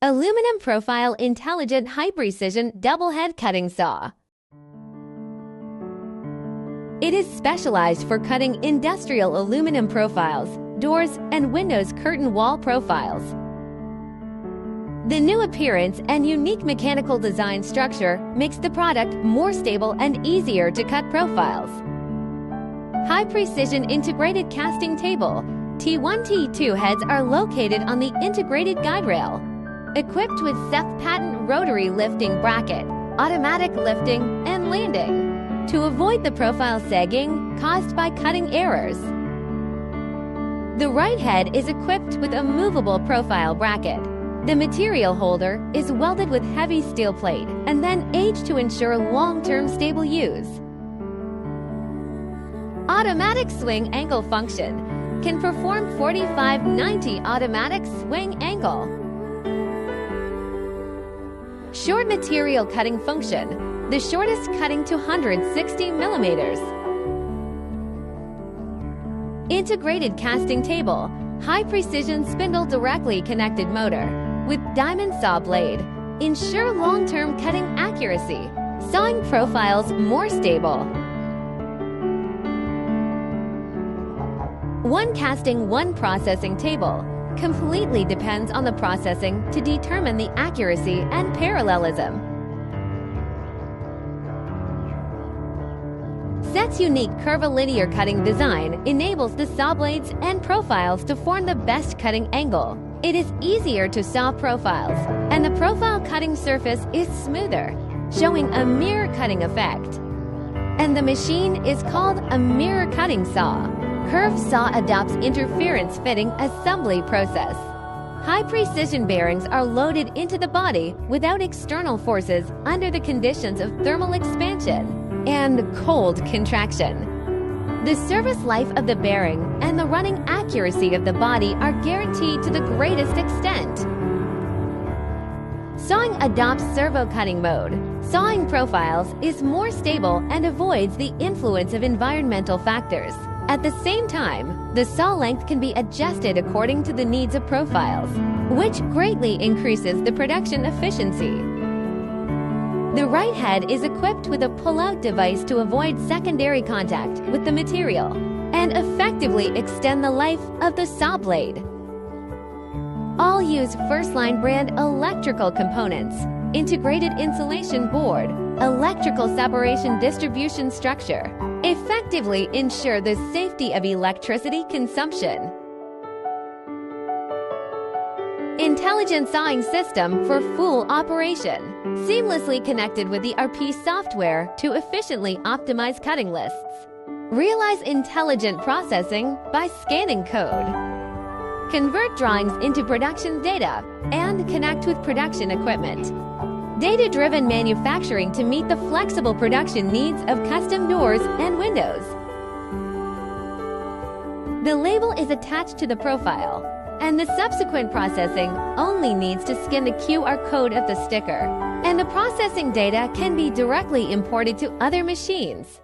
Aluminum Profile Intelligent High Precision Double Head Cutting Saw. It is specialized for cutting industrial aluminum profiles, doors, and windows curtain wall profiles. The new appearance and unique mechanical design structure makes the product more stable and easier to cut profiles. High-precision integrated casting table. T1, T2 heads are located on the integrated guide rail. Equipped with CEF patent rotary lifting bracket, automatic lifting, and landing to avoid the profile sagging caused by cutting errors. The right head is equipped with a movable profile bracket. The material holder is welded with heavy steel plate and then aged to ensure long-term stable use. Automatic swing angle function can perform 45-90 automatic swing angle. Short material cutting function, the shortest cutting to 160 millimeters. Integrated casting table, high precision spindle directly connected motor with diamond saw blade. Ensure long-term cutting accuracy, sawing profiles more stable. One casting, one processing table. Completely depends on the processing to determine the accuracy and parallelism. CEF's unique curvilinear cutting design enables the saw blades and profiles to form the best cutting angle. It is easier to saw profiles, and the profile cutting surface is smoother, showing a mirror cutting effect. And the machine is called a mirror cutting saw. Curved saw adopts interference fitting assembly process. High precision bearings are loaded into the body without external forces under the conditions of thermal expansion and cold contraction. The service life of the bearing and the running accuracy of the body are guaranteed to the greatest extent. Sawing adopts servo cutting mode. Sawing profiles is more stable and avoids the influence of environmental factors. At the same time, the saw length can be adjusted according to the needs of profiles, which greatly increases the production efficiency. The right head is equipped with a pull-out device to avoid secondary contact with the material and effectively extend the life of the saw blade. All use first-line brand electrical components, integrated insulation board, electrical separation distribution structure, effectively ensure the safety of electricity consumption. Intelligent sawing system for full operation, seamlessly connected with the ERP software to efficiently optimize cutting lists. Realize intelligent processing by scanning code. Convert drawings into production data and connect with production equipment. Data-driven manufacturing to meet the flexible production needs of custom doors and windows. The label is attached to the profile, and the subsequent processing only needs to scan the QR code of the sticker, and the processing data can be directly imported to other machines.